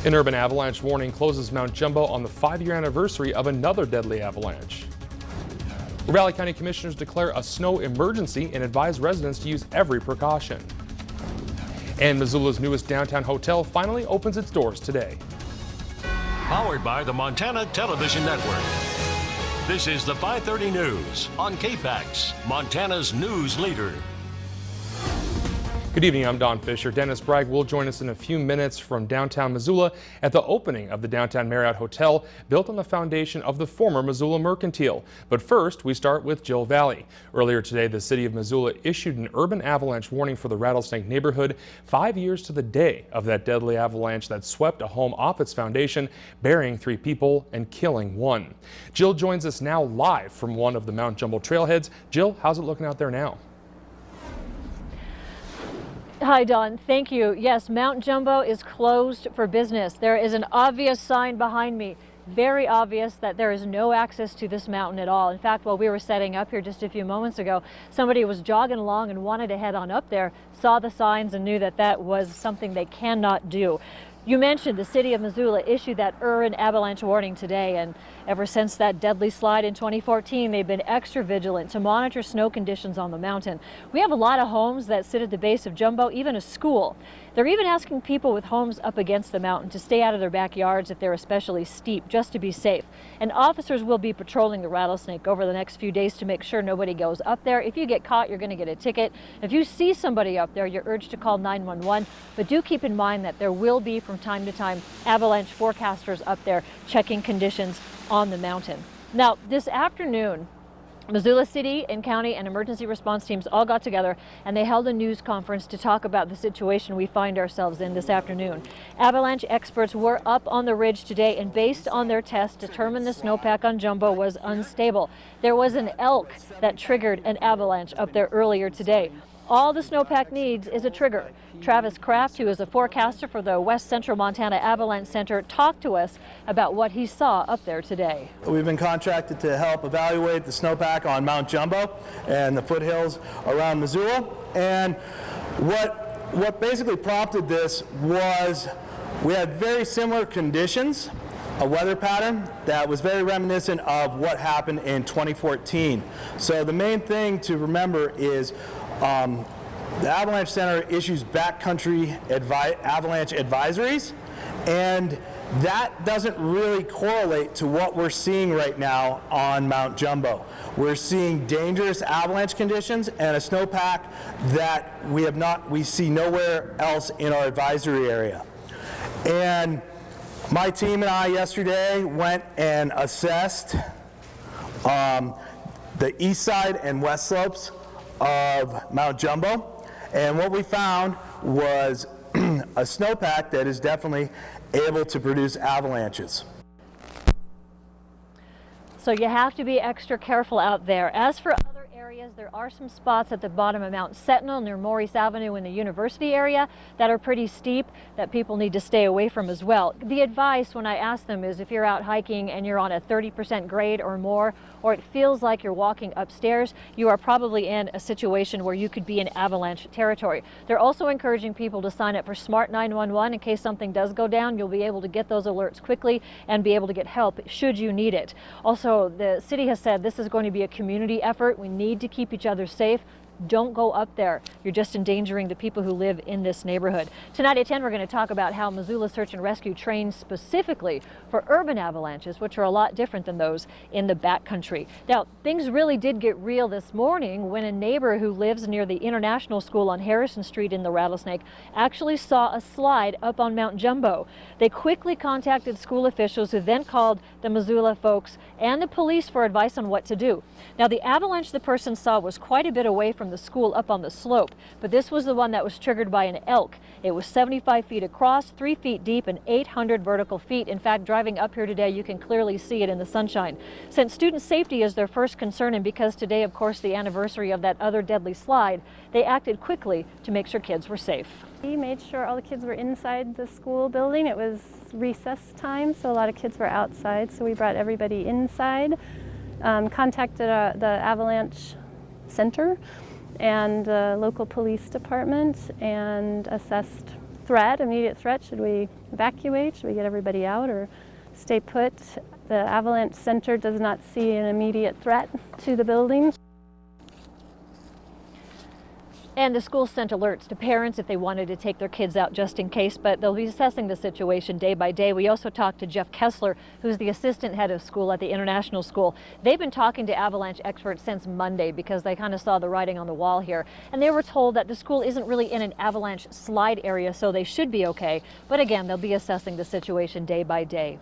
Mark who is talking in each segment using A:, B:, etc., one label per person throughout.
A: An urban avalanche warning closes Mount Jumbo on the 5-year anniversary of another deadly avalanche. Ravalli County Commissioners declare a snow emergency and advise residents to use every precaution. And Missoula's newest downtown hotel finally opens its doors today.
B: Powered by the Montana Television Network. This is the 5:30 News on KPAX, Montana's news leader.
A: Good evening, I'm Don Fisher. Dennis Bragg will join us in a few minutes from downtown Missoula at the opening of the Downtown Marriott Hotel, built on the foundation of the former Missoula Mercantile. But first, we start with Jill Valley. Earlier today, the city of Missoula issued an urban avalanche warning for the Rattlesnake neighborhood 5 years to the day of that deadly avalanche that swept a home off its foundation, burying 3 people and killing 1. Jill joins us now live from one of the Mount Jumbo trailheads. Jill, how's it looking out there now?
C: Hi, Don. Thank you. Yes, Mount Jumbo is closed for business. There is an obvious sign behind me, very obvious, that there is no access to this mountain at all. In fact, while we were setting up here just a few moments ago, somebody was jogging along and wanted to head on up there, saw the signs and knew that that was something they cannot do. You mentioned the city of Missoula issued that urban avalanche warning today, and ever since that deadly slide in 2014, they've been extra vigilant to monitor snow conditions on the mountain. We have a lot of homes that sit at the base of Jumbo, even a school. They're even asking people with homes up against the mountain to stay out of their backyards if they're especially steep, just to be safe. And officers will be patrolling the Rattlesnake over the next few days to make sure nobody goes up there. If you get caught, you're going to get a ticket. If you see somebody up there, you're urged to call 911. But do keep in mind that there will be, from time to time, avalanche forecasters up there checking conditions on the mountain. Now, this afternoon, Missoula City and County and emergency response teams all got together and they held a news conference to talk about the situation we find ourselves in this afternoon. Avalanche experts were up on the ridge today and based on their tests determined the snowpack on Jumbo was unstable. There was an elk that triggered an avalanche up there earlier today. All the snowpack needs is a trigger. Travis Kraft, who is a forecaster for the West Central Montana Avalanche Center, talked to us about what he saw up there today.
D: We've been contracted to help evaluate the snowpack on Mount Jumbo and the foothills around Missoula. And what basically prompted this was we had very similar conditions, a weather pattern that was very reminiscent of what happened in 2014. So the main thing to remember is the Avalanche Center issues backcountry avalanche advisories, and that doesn't really correlate to what we're seeing right now on Mount Jumbo. We're seeing dangerous avalanche conditions and a snowpack that we see nowhere else in our advisory area. And my team and I yesterday went and assessed the east side and west slopes of Mount Jumbo, and what we found was a snowpack that is definitely able to produce avalanches.
C: So you have to be extra careful out there. As for other areas, there are some spots at the bottom of Mount Sentinel near Maurice Avenue in the university area that are pretty steep that people need to stay away from as well. The advice when I ask them is if you're out hiking and you're on a 30% grade or more, or it feels like you're walking upstairs, you are probably in a situation where you could be in avalanche territory. They're also encouraging people to sign up for Smart 911 in case something does go down. You'll be able to get those alerts quickly and be able to get help should you need it. Also, the city has said this is going to be a community effort. We need to keep each other safe. Don't go up there. You're just endangering the people who live in this neighborhood. Tonight at 10, we're going to talk about how Missoula Search and Rescue trains specifically for urban avalanches, which are a lot different than those in the backcountry. Now, things really did get real this morning when a neighbor who lives near the International School on Harrison Street in the Rattlesnake actually saw a slide up on Mount Jumbo. They quickly contacted school officials who then called the Missoula folks and the police for advice on what to do. Now, the avalanche the person saw was quite a bit away from the school up on the slope, but this was the one that was triggered by an elk. It was 75 feet across, 3 feet deep, and 800 vertical feet. In fact, driving up here today, you can clearly see it in the sunshine. Since student safety is their first concern, and because today, of course, the anniversary of that other deadly slide, they acted quickly to make sure kids were safe.
E: We made sure all the kids were inside the school building. It was recess time, so a lot of kids were outside, so we brought everybody inside, contacted the Avalanche Center and the local police department and assessed threat, immediate threat. Should we evacuate? Should we get everybody out or stay put? The Avalanche Center does not see an immediate threat to the building.
C: And the school sent alerts to parents if they wanted to take their kids out just in case, but they'll be assessing the situation day by day. We also talked to Jeff Kessler, who's the assistant head of school at the International School. They've been talking to Avalanche experts since Monday because they kind of saw the writing on the wall here. And they were told that the school isn't really in an avalanche slide area, so they should be okay. But again, they'll be assessing the situation day by day.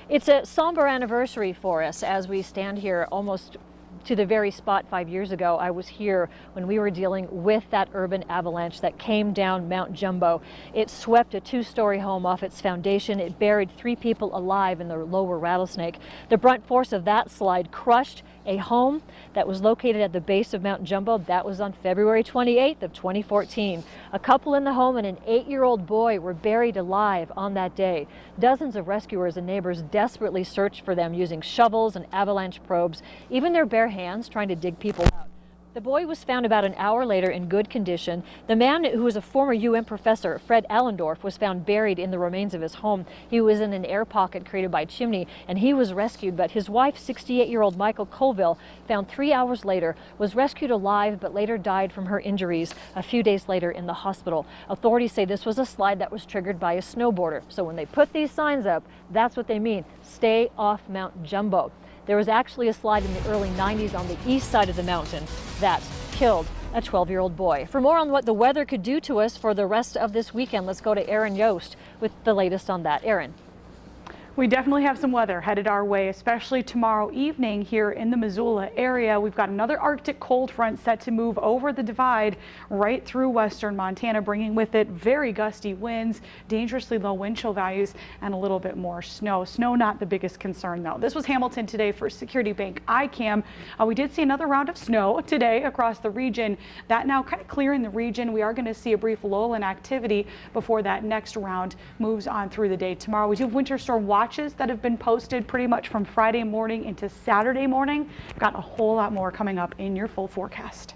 C: It's a somber anniversary for us as we stand here almost to the very spot 5 years ago. I was here when we were dealing with that urban avalanche that came down Mount Jumbo. It swept a two-story home off its foundation. It buried 3 people alive in the lower Rattlesnake. The brunt force of that slide crushed a home that was located at the base of Mount Jumbo. That was on February 28th of 2014. A couple in the home and an 8-year-old boy were buried alive on that day. Dozens of rescuers and neighbors desperately searched for them using shovels and avalanche probes, even their bare hands trying to dig people out. The boy was found about an hour later in good condition. The man, who was a former UN professor, Fred Allendorf, was found buried in the remains of his home. He was in an air pocket created by a chimney, and he was rescued, but his wife, 68-year-old Michael Colville, found 3 hours later, was rescued alive, but later died from her injuries a few days later in the hospital. Authorities say this was a slide that was triggered by a snowboarder. So when they put these signs up, that's what they mean. Stay off Mount Jumbo. There was actually a slide in the early 90s on the east side of the mountain that killed a 12-year-old boy. For more on what the weather could do to us for the rest of this weekend, let's go to Aaron Yost with the latest on that. Aaron.
F: We definitely have some weather headed our way, especially tomorrow evening here in the Missoula area. We've got another Arctic cold front set to move over the divide right through western Montana, bringing with it very gusty winds, dangerously low wind chill values, and a little bit more snow. Snow not the biggest concern, though. This was Hamilton today for Security Bank ICAM. We did see another round of snow today across the region. That now kind of clearing the region. We are going to see a brief lull in activity before that next round moves on through the day tomorrow. We do have winter storm watches that have been posted pretty much from Friday morning into Saturday morning. Got a whole lot more coming up in your full forecast.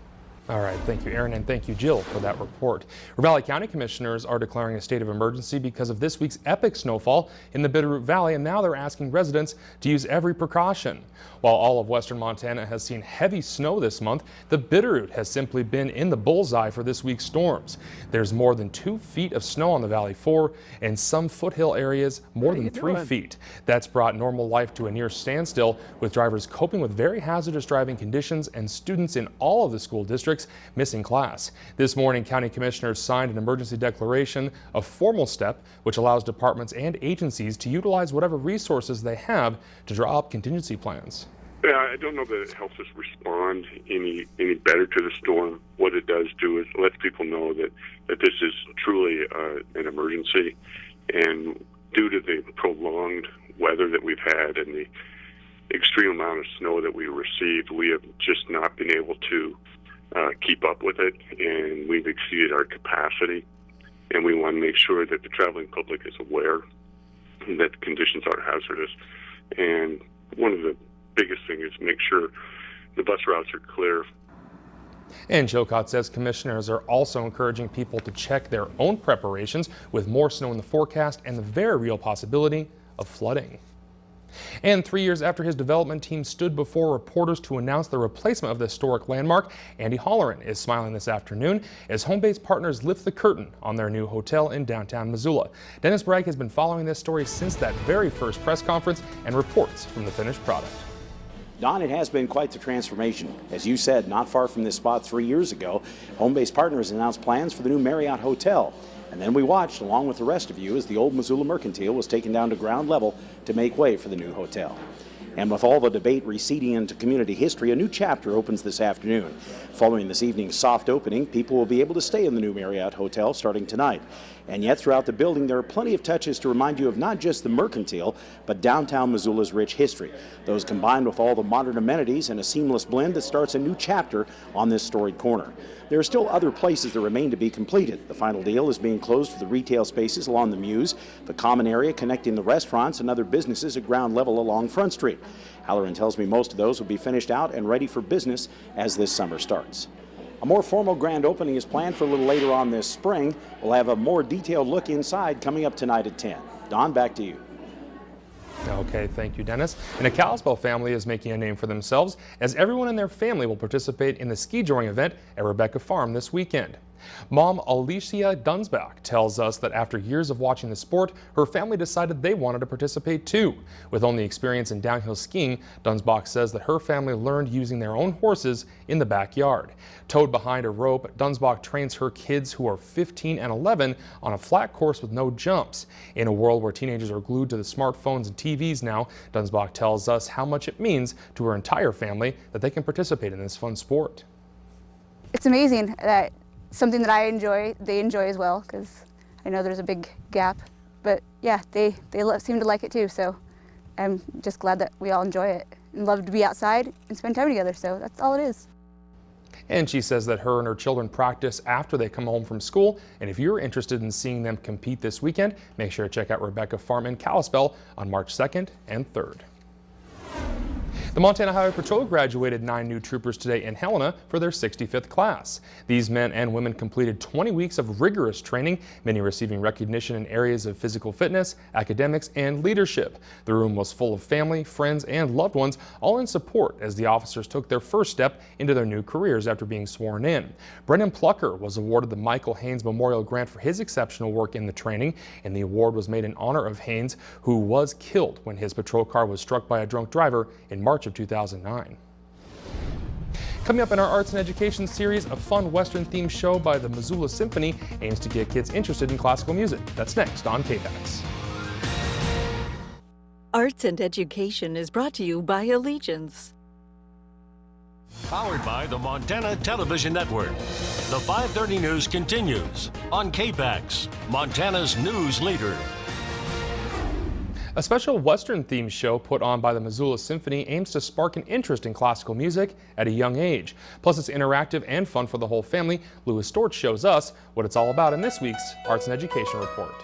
A: All right, thank you, Aaron, and thank you, Jill, for that report. Ravalli County commissioners are declaring a state of emergency because of this week's epic snowfall in the Bitterroot Valley, and now they're asking residents to use every precaution. While all of western Montana has seen heavy snow this month, the Bitterroot has simply been in the bullseye for this week's storms. There's more than 2 feet of snow on the valley floor, and some foothill areas more than 3 feet. That's brought normal life to a near standstill, with drivers coping with very hazardous driving conditions and students in all of the school districts missing class. This morning, county commissioners signed an emergency declaration, a formal step which allows departments and agencies to utilize whatever resources they have to draw up contingency plans.
G: Yeah, I don't know that it helps us respond any better to the storm. What it does do is it lets people know that this is truly an emergency, and due to the prolonged weather that we've had and the extreme amount of snow that we received, we have just not been able to keep up with it, and we've exceeded our capacity, and we want to make sure that the traveling public is aware that the conditions are hazardous. And one of the biggest things is make sure the bus routes are clear.
A: And Chilcott says commissioners are also encouraging people to check their own preparations with more snow in the forecast and the very real possibility of flooding. And 3 years after his development team stood before reporters to announce the replacement of the historic landmark, Andy Holleran is smiling this afternoon as home-base partners lift the curtain on their new hotel in downtown Missoula. Dennis Bragg has been following this story since that very first press conference and reports from the finished product.
H: Don, it has been quite the transformation. As you said, not far from this spot 3 years ago, home-base partners announced plans for the new Marriott Hotel. And then we watched, along with the rest of you, as the old Missoula Mercantile was taken down to ground level to make way for the new hotel. And with all the debate receding into community history, a new chapter opens this afternoon. Following this evening's soft opening, people will be able to stay in the new Marriott Hotel starting tonight. And yet throughout the building, there are plenty of touches to remind you of not just the Mercantile, but downtown Missoula's rich history. Those combined with all the modern amenities and a seamless blend that starts a new chapter on this storied corner. There are still other places that remain to be completed. The final deal is being closed for the retail spaces along the Mews, the common area connecting the restaurants and other businesses at ground level along Front Street. Halloran tells me most of those will be finished out and ready for business as this summer starts. A more formal grand opening is planned for a little later on this spring. We'll have a more detailed look inside coming up tonight at 10. Don, back to you.
A: Okay, thank you, Dennis. And a Kalispell family is making a name for themselves as everyone in their family will participate in the ski joring event at Rebecca Farm this weekend. Mom Alicia Dunsbach tells us that after years of watching the sport, her family decided they wanted to participate too. With only experience in downhill skiing, Dunsbach says that her family learned using their own horses in the backyard. Towed behind a rope, Dunsbach trains her kids who are 15 and 11 on a flat course with no jumps. In a world where teenagers are glued to the smartphones and TVs now, Dunsbach tells us how much it means to her entire family that they can participate in this fun sport.
I: It's amazing that something that I enjoy, they enjoy as well, because I know there's a big gap. But yeah, they seem to like it too, so I'm just glad that we all enjoy it and love to be outside and spend time together, so that's all it is.
A: And she says that her and her children practice after they come home from school, and if you're interested in seeing them compete this weekend, make sure to check out Rebecca Farm in Kalispell on March 2nd and 3rd. The Montana Highway Patrol graduated 9 new troopers today in Helena for their 65th class. These men and women completed 20 weeks of rigorous training, many receiving recognition in areas of physical fitness, academics, and leadership. The room was full of family, friends, and loved ones, all in support as the officers took their first step into their new careers after being sworn in. Brendan Plucker was awarded the Michael Haynes Memorial Grant for his exceptional work in the training, and the award was made in honor of Haynes, who was killed when his patrol car was struck by a drunk driver in March of 2009. Coming up in our Arts and Education series, a fun Western-themed show by the Missoula Symphony aims to get kids interested in classical music. That's next on KPAX.
J: Arts and Education is brought to you by Allegiance.
B: Powered by the Montana Television Network. The 530 News continues on KPAX, Montana's news leader.
A: A special Western-themed show put on by the Missoula Symphony aims to spark an interest in classical music at a young age. Plus, it's interactive and fun for the whole family. Louis Storch shows us what it's all about in this week's Arts and Education Report.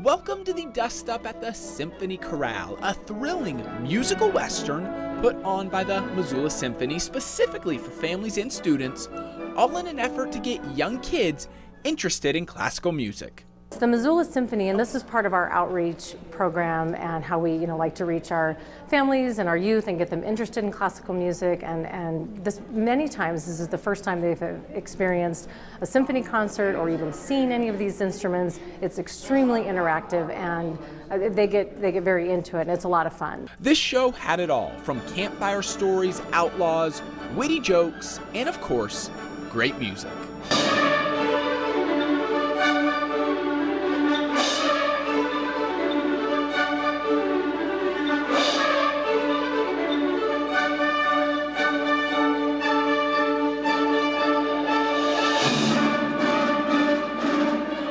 K: Welcome to the Dust Up at the Symphony Chorale, a thrilling musical western put on by the Missoula Symphony specifically for families and students, all in an effort to get young kids interested in classical music.
L: It's the Missoula Symphony, and this is part of our outreach program and how we like to reach our families and our youth and get them interested in classical music. And this, many times this is the first time they've experienced a symphony concert or even seen any of these instruments. It's extremely interactive, and they get very into it, and it's a lot of fun.
K: This show had it all, from campfire stories, outlaws, witty jokes, and of course, great music.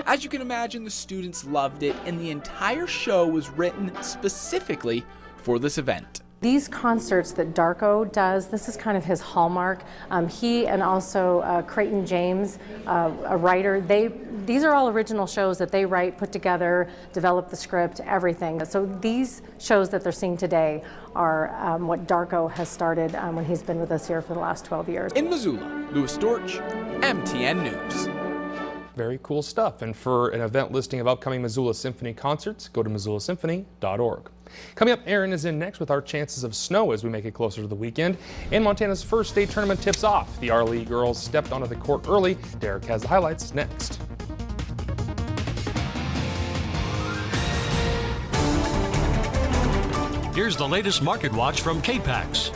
K: As you can imagine, the students loved it, and the entire show was written specifically for this event.
L: These concerts that Darko does, this is kind of his hallmark. He and also Creighton James, a writer, these are all original shows that they write, put together, develop the script, everything. So these shows that they're seeing today are what Darko has started when he's been with us here for the last 12 years.
K: In Missoula, Louis Storch, MTN News.
A: Very cool stuff. And for an event listing of upcoming Missoula Symphony concerts, go to MissoulaSymphony.org. Coming up, Aaron is in next with our chances of snow as we make it closer to the weekend. And Montana's first state tournament tips off. The RLE girls stepped onto the court early. Derek has the highlights next.
B: Here's the latest market watch from KPAX.